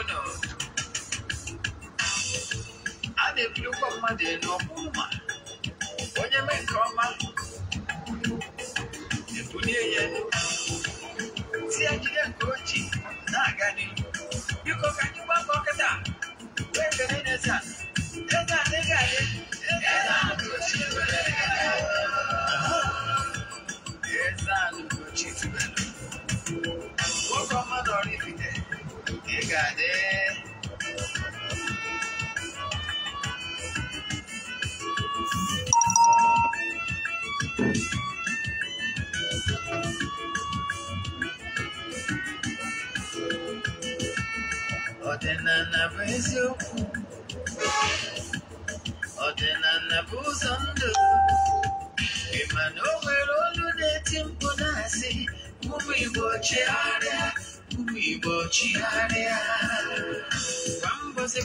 no. I dey blue for my day no puma. When you make come, you put it. See, I can't go cheap. Nah, got it. You go can you back pocket that? Where's the nigga? EZE-ANA Ugochi tubelu. Walk on my oraifite. You got it. Ọdịnala bụ eziokwu. Ọdịnala bụ ụzọ ndụ. Ị ma na o nwere olu na-eti mkpu na-asị ụmụ Igbo chigharịa, ụmụ Igbo chigharịa. Kwa mbọsị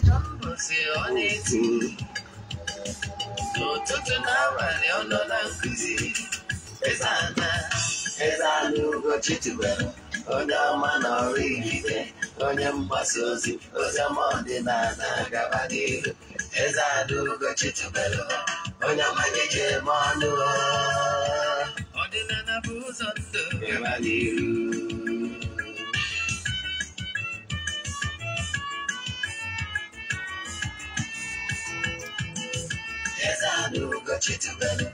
ọ na-eti. N'ụtụtụ n'abalị ọ nọ na nkuzi. EZE-ANA Ugochi tubelu. Onye ọma na oraifite, onye mgbasa ozi ọma ọdịnala gaba n'ihu. EZE-ANA Ugochi tubelu, onye ọma na-eji eme ọnụ. Ọdịnala bụ ụzọ ndụ gaba n'ihu. EZE-ANA Ugochi tubelu,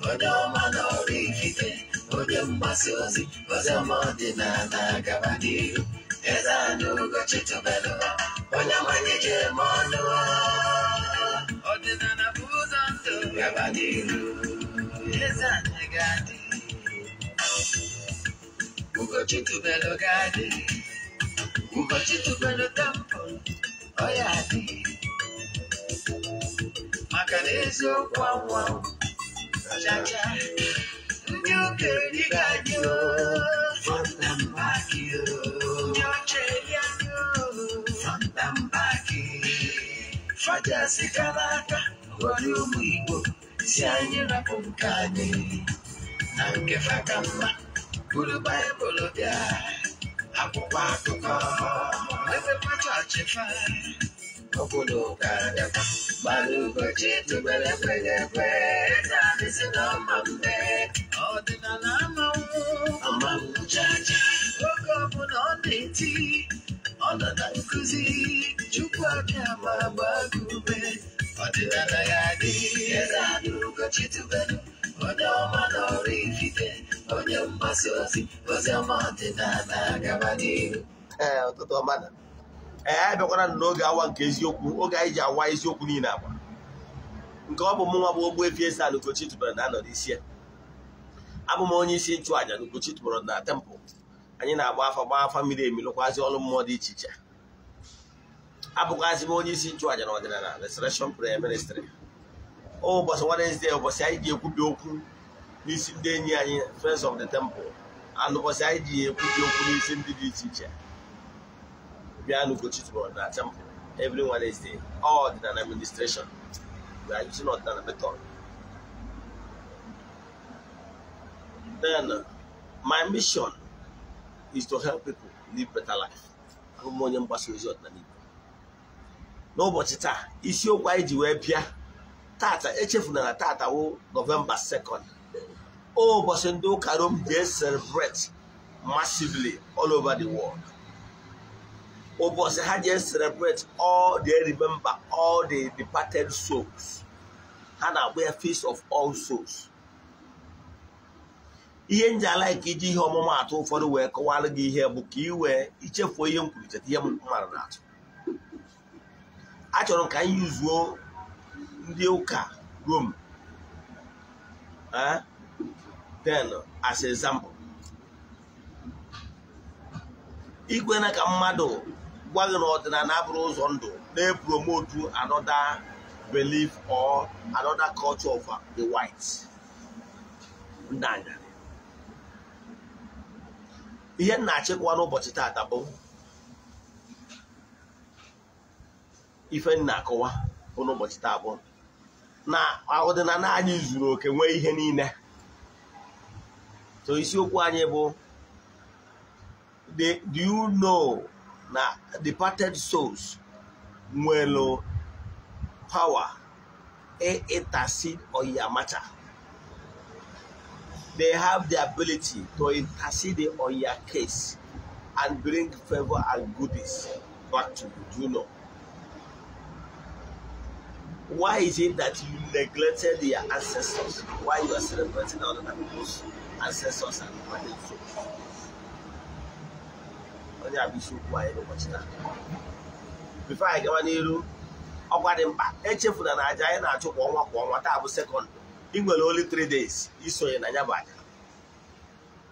onye ọma na oraifite, onye mgbasa ozi ọma ọdịnala gaba n'ihu. EZE-ANA Ugochi tubelu, onye ọma na-eji eme ọnụ. Ọdịnala bụ ụzọ ndụ gaba n'ihu. EZE-ANA ga-adị. Ugochi tubelu ga-adị. Ugochi tubelu temple, ọ ya adị. Maka na eziokwu anwụ chacha. Ndị okenye ga-adị front and back. Ndị oche ya front and back. Faja si gara aka gwara ụmụ Igbo si anyị rapụ nke anyị na nke faka mma buru Baịbụl bịa akwụkwọ akụkọ mepekwa chọọchị fa obodo ga-adịkwa mana Ugochi tubelu ekweghị ekwe. EZE-ANA si na ọma mbe ọdịnala amanwụ chacha. Oge ọbụla ọ na-eti ọ nọ na nkuzi Chukwu abịa ma gbaa gị ume. Ọdịnala ya adị. EZE-ANA Ugochi tubelu, onye ọma na oraifite, onye mgbasa ozi ọma ọdịnala gaba n'ihu. Ụtụtụ ọma na anyị bịakwara n'oge awa nke eziokwu, oge anyị ji awa eziokwu niile agba nke ọ bụ mụ nwa bụ Ogbuefi EZE-ANA Ugochi tubelu na-anọ n'isi ya. Abụ m onye isi nchụaja na Ugochi tubelu na tempụl. Anyị na-agba afa mmiri emi lụkwazị ọrụ mmụọ dị iche iche. Abụkwazị m onye isi nchụaja na ọdịnala Restoration Prayer Ministry. Ụbọchị Wednesday ụbọchị anyị ji ekwubi okwu n'isi ndị enyi anyị Friends of the Temple, and ụbọchị anyị ji ekwubi okwu n'isi ndị dị iche iche bịa na Ugochi tubelu na temple every Wednesday. Ọdịnala administration, we are using ọdịnala method. Then my mission is to help people live better life. Abụ m onye mgbasa ozi ọdịnala Igbo. N'ụbọchị taa isiokwu anyị ji wee bịa tata, echefuna na tata wụ November 2nd. Ụbọchị ndị ụka Rome dey celebrate massively all over the world. Ụbọchị ha dey celebrate all, they remember all the departed souls. Ha na-agba ya Feast of All Souls. Ihe nji ala ike iji ihe ọmụmatụ ụfọdụ wee kọwara gị ihe bụ ka ị wee ichefuo ihe m kwuru, cheta ihe m mara na-atụ. Achọrọ m ka anyị yuzuo ndị ụka Rome then as example. Igwe na ka mmadụ gwa gị na ọdịnala abụrụ ụzọ ndụ na-epromote another belief or another culture of the whites. Ndanya ihe na-achịkwa n'ụbọchị tata bụ ife na-akọwa bụ n'ụbọchị taa bụ na ọdịnala anyị zuru oke nwee ihe niile. So isiokwu anyị bụ do you know na departed souls nwelo power intercede on your matter. They have the ability to intercede on your case and bring favor and goodies back to you. Do you know? Why is it that you neglected your ancestors? Why you are celebrating other people's ancestors and departed souls? Before I go on here, echefuna na aja anyị na-achụ kwa ọnwa taa bụ second. Ị nwere only 3 days isonye na ya bụ aja.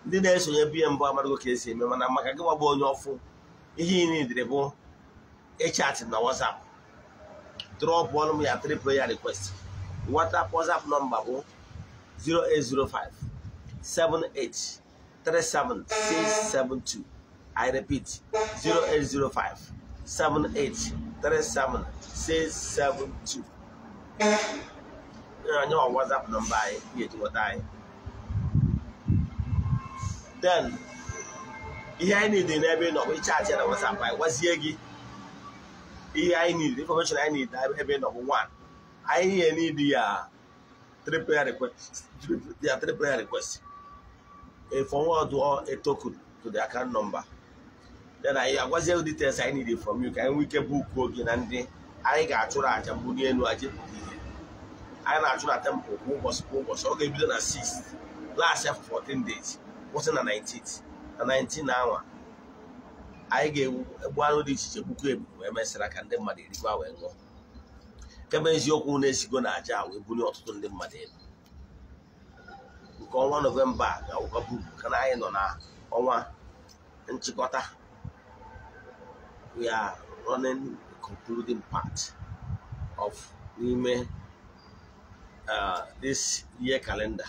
Ndị na-esonye bie mbụ amaghị ka esi eme, mana maka gị gbagbo onye ọfụ ihe ị niile bụ chat na WhatsApp. Drop one of your 3 prayer requests. WhatsApp number bụ 0805 78 37 672. I repeat, 0805 78 37 672. Your WhatsApp number here to what I. Then, here I need the name of which charge and WhatsApp. I was here. Here I need information. I need number 1. I need the 3 prayer requests. There are 3 prayer requests. A forward or a token to the account number. Then I was the details I needed from you. Can we get book working and then I got to write and put in what I naturally attempt was okay, we don't assist. Last 14 days. Wasn't a 19th. A 19 hour. I gave one of these book where my son can then money the power and go. Cabins your own is gonna jar with Bunny to the money. We call one of them back. I will book can I on one and Chicota. We are running the concluding part of this year calendar.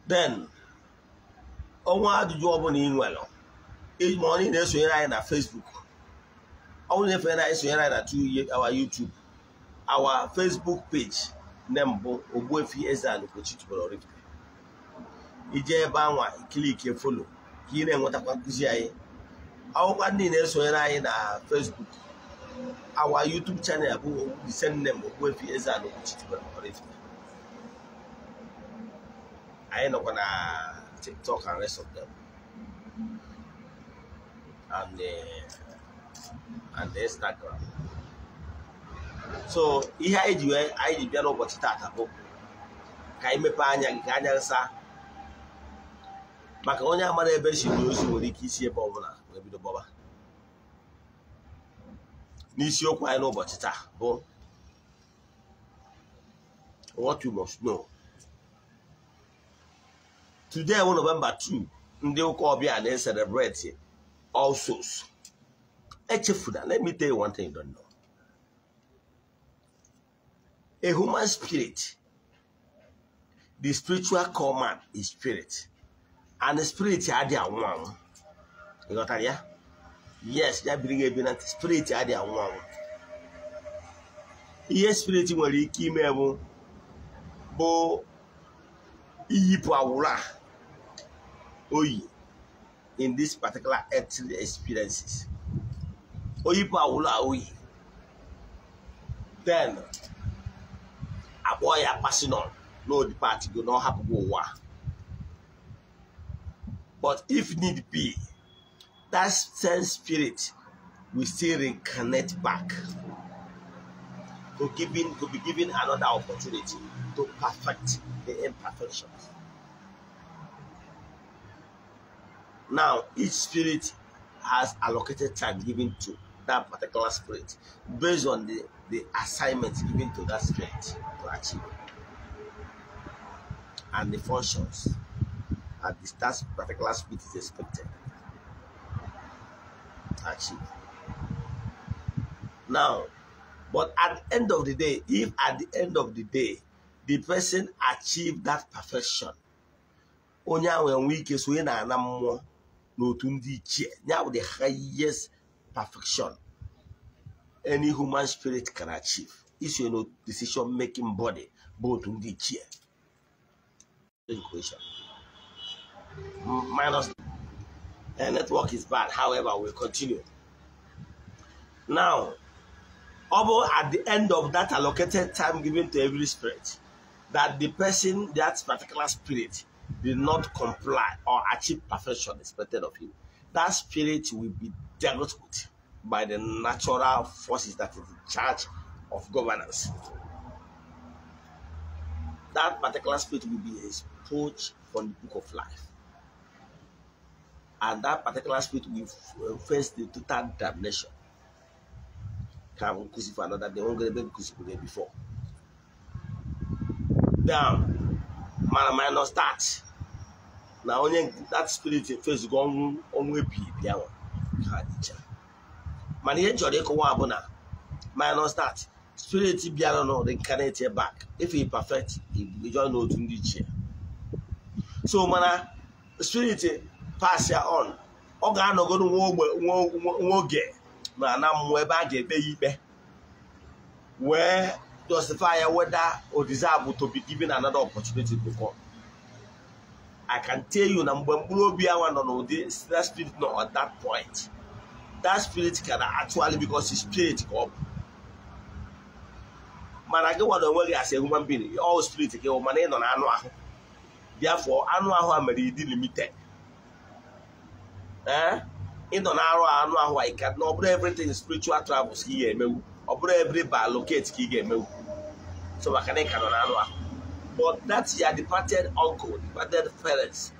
Then, what do you want in well? Each morning, there's a na Facebook. Only if I say our YouTube, our Facebook page, Nembo Ogbuefi EZE-ANA Ugochi to oraifite. Ije banwa click and follow. Here what I our one in na Facebook. Our YouTube channel will send them Ogbuefi EZE-ANA Ugochi to oraifite. I ain't not gonna TikTok and rest of them. And the Instagram. So here I do what it about. Sa Macaronia Mare she knows you will kiss your bobana, maybe the boba. Nisio quite know what it is. What you must know. Today, on November 2, they will call me and celebrate also. Let me tell you one thing you don't know. A human spirit, the spiritual command is spirit. And the spirit are there one. You got that? Yes, they bring a spirit are there one. Yes, spirit will be kimebo bo iyipuawula oyi in this particular earthly experiences. Oyipuawula oyi. Then a boy are passing on. No, the party do not have to go war. But if need be, that same spirit will still reincarnate back to be given another opportunity to perfect the imperfections. Now, each spirit has allocated time given to that particular spirit based on the assignment given to that spirit to achieve and the functions that that particular spirit is expected to achieve. Now, but at the end of the day, if at the end of the day the person achieved that perfection, onya when we case we na anamo no tundi che now the highest perfection any human spirit can achieve is decision making body both tundi che equation minus network is bad. However, we'll continue. Now, although at the end of that allocated time given to every spirit, that the person, that particular spirit, did not comply or achieve perfection expected of him, that spirit will be dealt with by the natural forces that is in charge of governance. That particular spirit will be expunged from the book of life. And that particular spirit will face the total damnation. Can crucify another, they won't get a crucified before. Down, minus that. Now, only that spirit face going on with people. Man, here, Jodeko Wabona, minus that. Spirit Biano, they can't take back. If he perfect, he don't know to the chair. So, mana, spirit pass ya on. Ogano go to war get. Man, I'm where bag a baby. Where justify whether or desirable to be given another opportunity to come. I can tell you, that spirit not at that point. That spirit can actually, because his spirit up. Man, I don't want to work as a human being. All spirit go man on annual. Therefore, annual are limited. In an hour, annual, I can not everything spiritual travels here. Or every bar locates Kigame. So I can on annual. But that's your departed uncle, departed parents.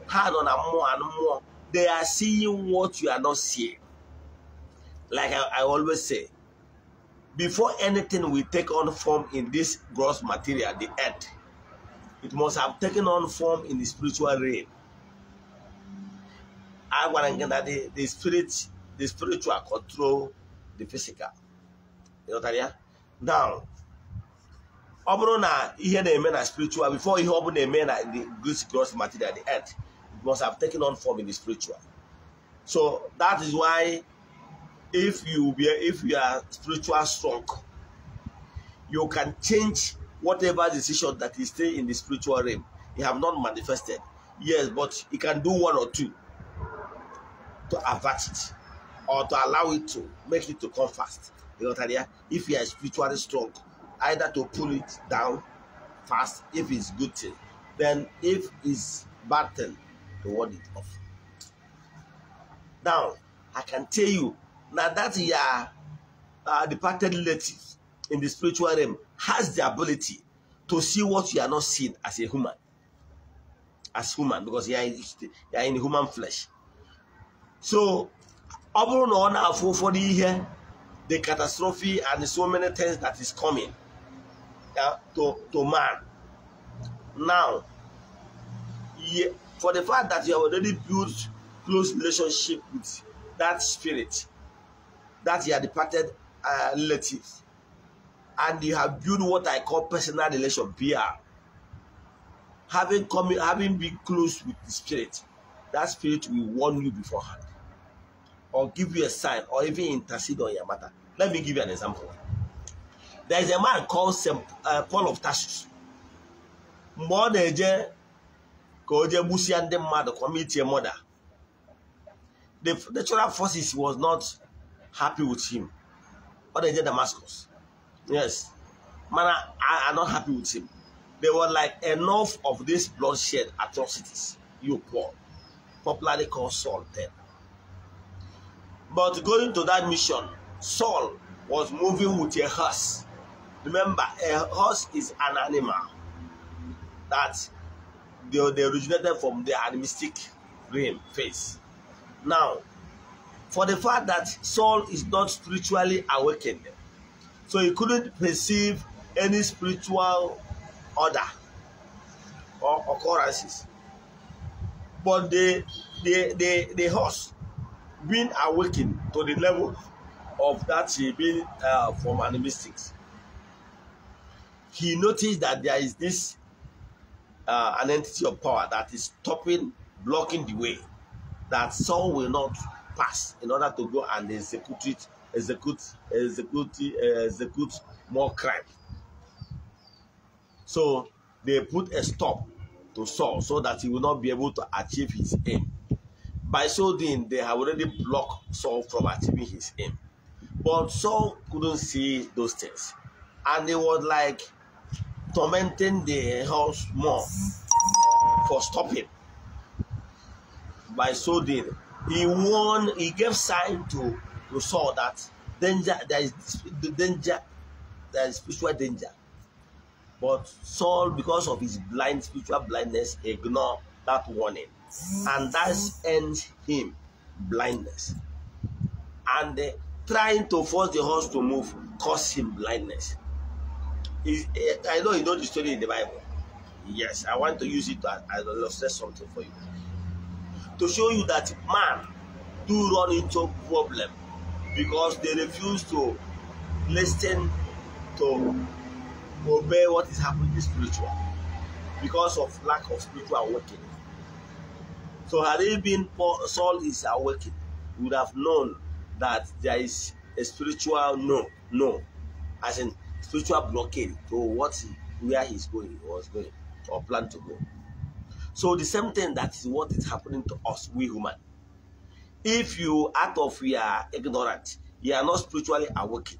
Hand on a more and more. They are seeing what you are not seeing. Like I always say, before anything will take on form in this gross material, the earth, it must have taken on form in the spiritual realm. I want to get that the spiritual control the physical. You know that? Now, Obrona here the men are spiritual before he opened the men are the gross material, the earth. It must have taken on form in the spiritual. So that is why if you are spiritual strong, you can change whatever decision that is still in the spiritual realm. You have not manifested. Yes, but you can do one or two to avert it or to allow it to make it to come fast. You know what I mean? If you are spiritually strong, either to pull it down fast if it's good thing, then if it's bad thing, to ward it off. Now, I can tell you, now that your departed relative in the spiritual realm has the ability to see what you are not seeing as a human. As human, because you are in human flesh. So, overall, for the year, the catastrophe and so many things that is coming to man. Now, for the fact that you have already built close relationship with that spirit, that you are departed relative, and you have built what I call personal relation (PR), having been close with the spirit, that spirit will warn you beforehand, or give you a sign, or even intercede on your matter. Let me give you an example. There is a man called Paul of Tarsus. More than murder. The natural forces was not happy with him. Or they did Damascus. Yes. Man, I'm not happy with him. They were like enough of this bloodshed atrocities. You Paul, popularly called Saul then. But going to that mission, Saul was moving with a horse. Remember, a horse is an animal that they originated from the animistic realm phase. Now, for the fact that Saul is not spiritually awakened, so he couldn't perceive any spiritual order or occurrences. But the horse being awakened to the level of that being from animistics, he noticed that there is this an entity of power that is stopping, blocking the way, that Saul will not pass in order to go and execute more crime. So they put a stop to Saul so that he will not be able to achieve his aim. By so doing, they have already blocked Saul from achieving his aim. But Saul couldn't see those things. And he was like tormenting the house more for stopping. By so doing, he gave sign to Saul that danger, there is spiritual danger. But Saul, because of his spiritual blindness, ignored that warning. And that ends him blindness. And trying to force the horse to move caused him blindness. I know you know the story in the Bible. Yes, I want to use it to illustrate something for you. To show you that man do run into problem because they refuse to listen to obey what is happening spiritual because of lack of spiritual awakening. So had it been Saul is awakened, he would have known that there is a spiritual no, as in spiritual blockade to where he's going, was going, or plan to go. So the same thing, that is what is happening to us, we human. If you, out of your ignorance, you are not spiritually awakened,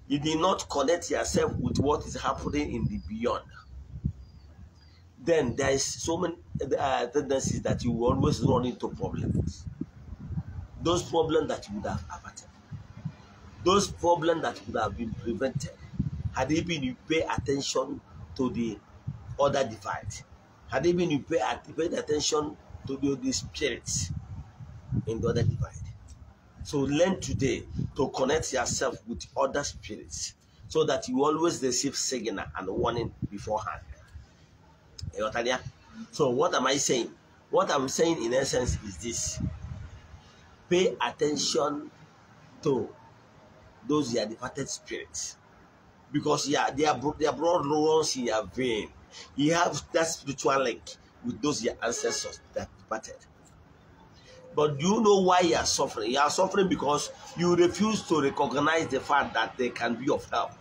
you did not connect yourself with what is happening in the beyond, then there is so many tendencies that you will always run into problems. Those problems that you would have averted, those problems that would have been prevented had it been you pay attention to the other divide, had it been you paid attention to the spirits in the other divide. So learn today to connect yourself with other spirits so that you always receive signal and warning beforehand. So what am I saying? What I'm saying in essence is this: pay attention to those departed spirits, because their blood runs in your vein. You have that spiritual link with those your ancestors that departed. But do you know why you are suffering? You are suffering because you refuse to recognize the fact that they can be of help.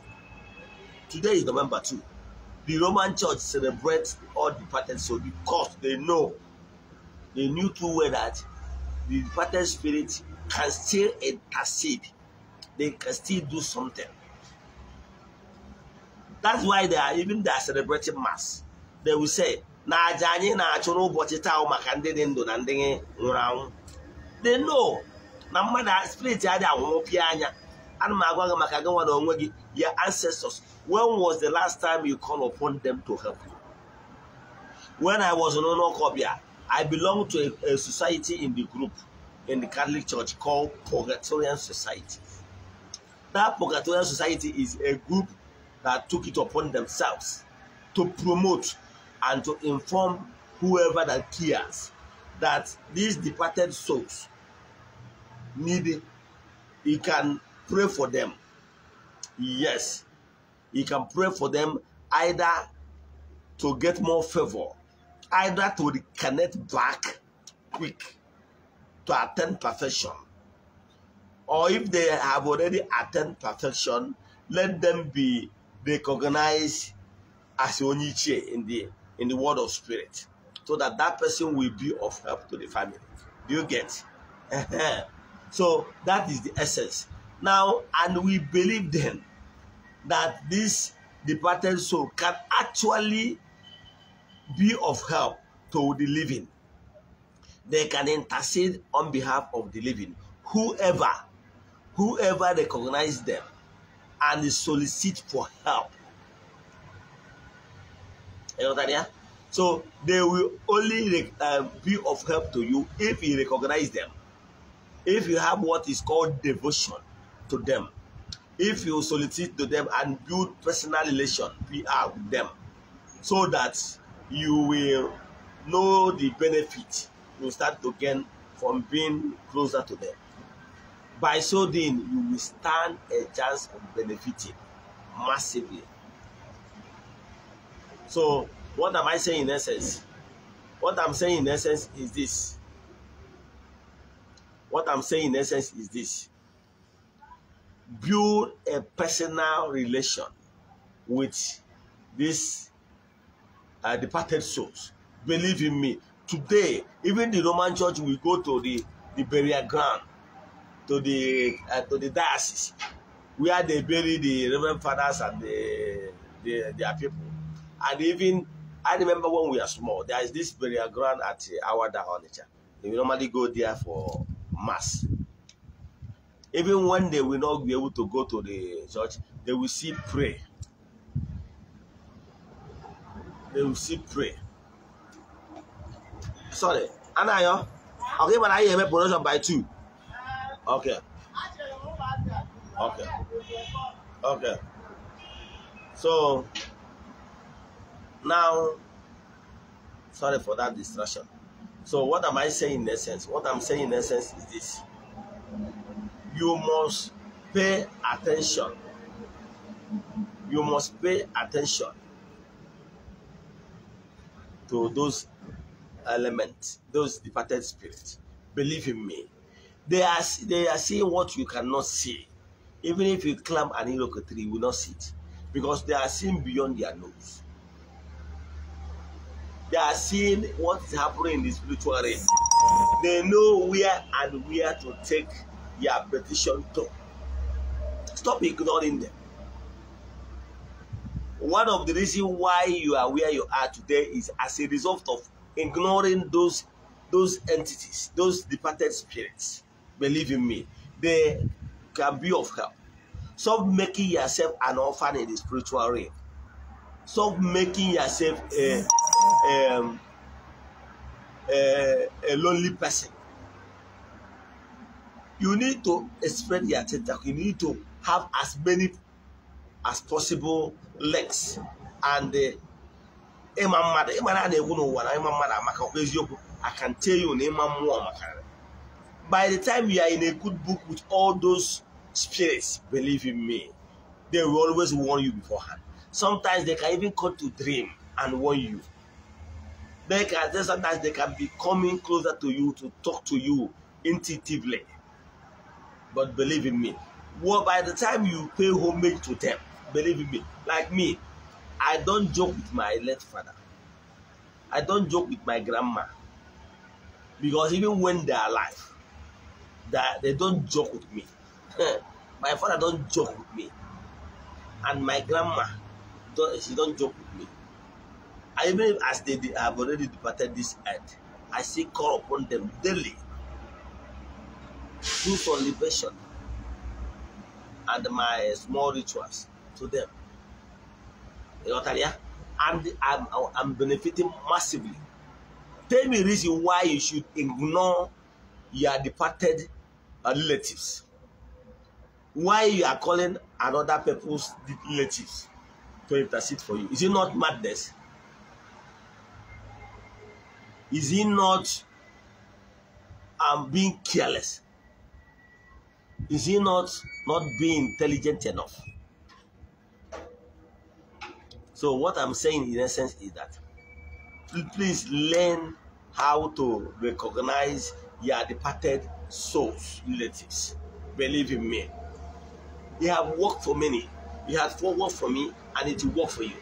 Today is November 2. The Roman Church celebrates all departed souls because they knew too well that the departed spirit can still intercede. They can still do something. That's why they are celebrating Mass. They will say, they know. Spirit your ancestors. When was the last time you called upon them to help you? When I was in Onokobia, I belonged to a society in the group in the Catholic Church called Purgatorian Society. That Purgatorian Society is a group that took it upon themselves to promote and to inform whoever that cares that these departed souls need it. He can pray for them. Yes, he can pray for them either to get more favor, either to reconnect back quick to attain perfection, or if they have already attained perfection, let them be recognized as Oniche in the world of spirit, so that that person will be of help to the family. Do you get? So that is the essence. Now, and we believe then that this departed soul can actually be of help to the living. They can intercede on behalf of the living. Whoever recognizes them and solicit for help. You know that? So they will only be of help to you if you recognize them. If you have what is called devotion to them, if you solicit to them and build personal relation with them, so that you will know the benefit you start to gain from being closer to them. By so doing, you will stand a chance of benefiting massively. So, what am I saying in essence? What I'm saying in essence is this. What I'm saying in essence is this. Build a personal relation with these departed souls. Believe in me, Today, even the Roman Church will go to the burial ground, to the diocese, where they bury the Reverend Fathers and their people. And even, I remember when we were small, there is this burial ground at Awada Onitsha. They will normally go there for mass. Even when they will not be able to go to the church, they will still pray. They will still pray. Sorry, Anayo. Okay, but I have a production by 2. Okay. Okay. Okay. So now, sorry for that distraction. So what am I saying in essence? What I'm saying in essence is this. You must pay attention. You must pay attention to those elements, those departed spirits. Believe in me. They are seeing what you cannot see. Even if you climb an iroko tree, you will not see it. Because they are seeing beyond their nose. They are seeing what is happening in the spiritual realm. They know where and where to take your petition to. Stop ignoring them. One of the reasons why you are where you are today is as a result of ignoring those entities, those departed spirits. Believe in me, they can be of help. Stop making yourself an orphan in the spiritual realm. Stop making yourself a lonely person. You need to spread your tentacle. You need to have as many as possible legs. And I can tell you, by the time you are in a good book with all those spirits, believe in me, they will always warn you beforehand. Sometimes they can even come to dream and warn you. Sometimes they can be coming closer to you to talk to you intuitively. But believe in me, by the time you pay homage to them, believe in me, like me, I don't joke with my late father. I don't joke with my grandma. Because even when they are alive, they don't joke with me. My father don't joke with me. And my grandma, she don't joke with me. I even as they have already departed this earth, I still call upon them daily. Do some libation and my small rituals to them. And I'm benefiting massively. Tell me the reason why you should ignore your departed relatives. Why you are calling another people's relatives to intercede for you? Is it not madness? Is it not being careless? Is he not being intelligent enough? So what I'm saying in essence is that please learn how to recognize your departed souls, relatives. Believe in me. It have worked for many. It has worked for me, and it will work for you.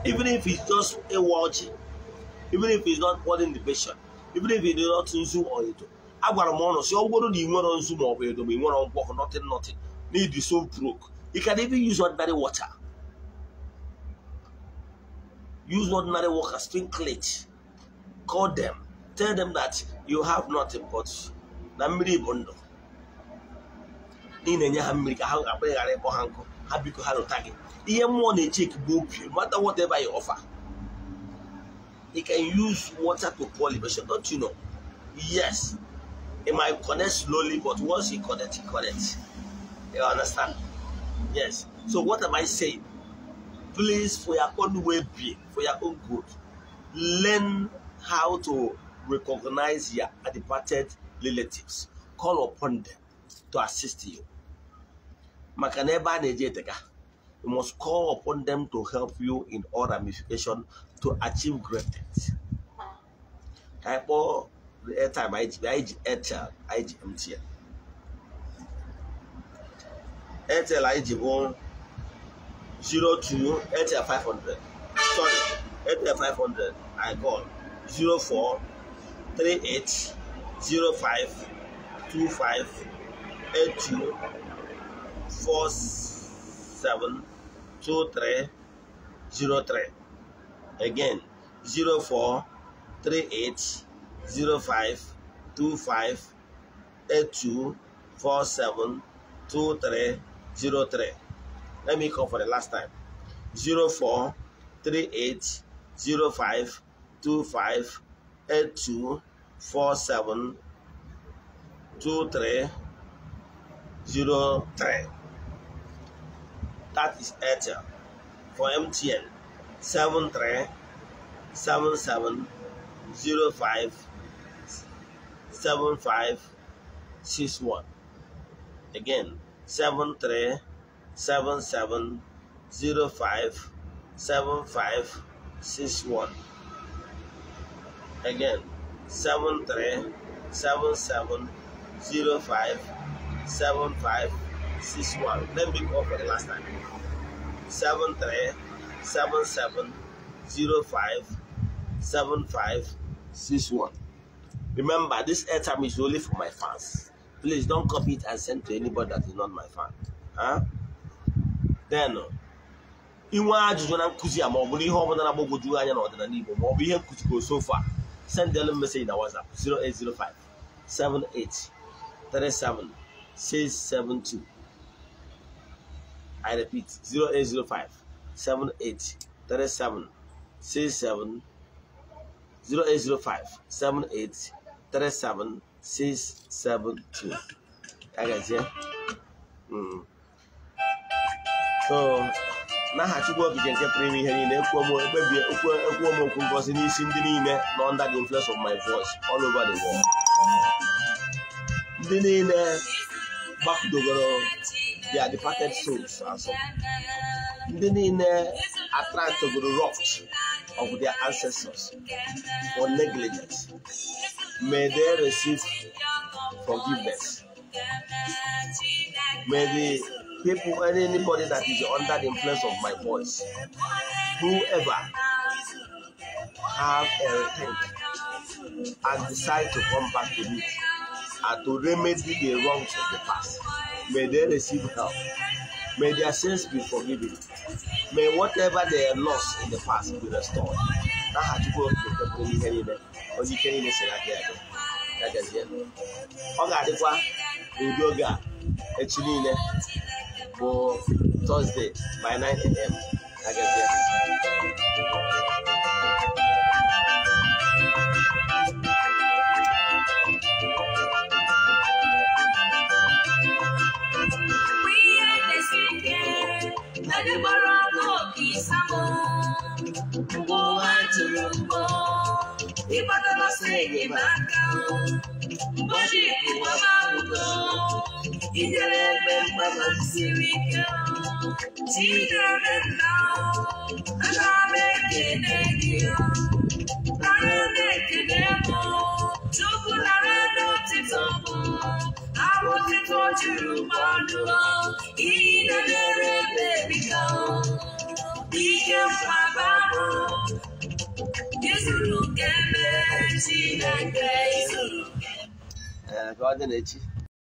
Even if it's just a watch, even if it's not holding the patient, even if it is not Zoom or it. I got a mono, so what do you want on Zoom or you want to walk nothing. Need you so broke. You can even use ordinary water. Use ordinary water, sprinkle it. Call them. Tell them that you have nothing but Namiri Bondo. No matter whatever you offer. You can use water to pour libation, don't you know? Yes. It might connect slowly, but once you connect, it connects. You understand? Yes. So what am I saying? Please, for your own well-being, for your own good, learn how to recognize your departed relatives. Call upon them to assist you. You must call upon them to help you in all ramifications to achieve greatness. The airtime IGMTN. Airtel IG 02 Airtel 500. Sorry, Airtel 500. I call 04 38 05 25 82 47 23 03. Again, 04 38 05 25 82 47 23 03. Let me call for the last time. 04 38 05 25 82 47 23 03. That is Airtel. For MTN, 73 77 05 75 61. Again, 73 77 05 75 61. Again, 73 77 05 75 61. Let me go for the last time. 73 77 05 75 61. Remember, this airtime is only for my fans. Please don't copy it and send to anybody that is not my fan. Then, so far, send them a message in our WhatsApp 0805 78 37 672. I repeat 0805 78 37 67 0805 78 37 672. I guess, yeah. So now I to work again. Keep bringing here in the under the influence of my voice all over the world. Back to they are departed souls also. Are trying to go rocks of their ancestors for negligence. May they receive forgiveness. May the people and anybody that is under the influence of my voice, whoever have a repent and decide to come back to me and to remedy the wrongs of the past, may they receive help. May their sins be forgiven. May whatever they have lost in the past be restored. Now I have to go to the company or you can even say that is it. Ogadikwa Udoga Echine for Thursday by 9 a.m. I guess God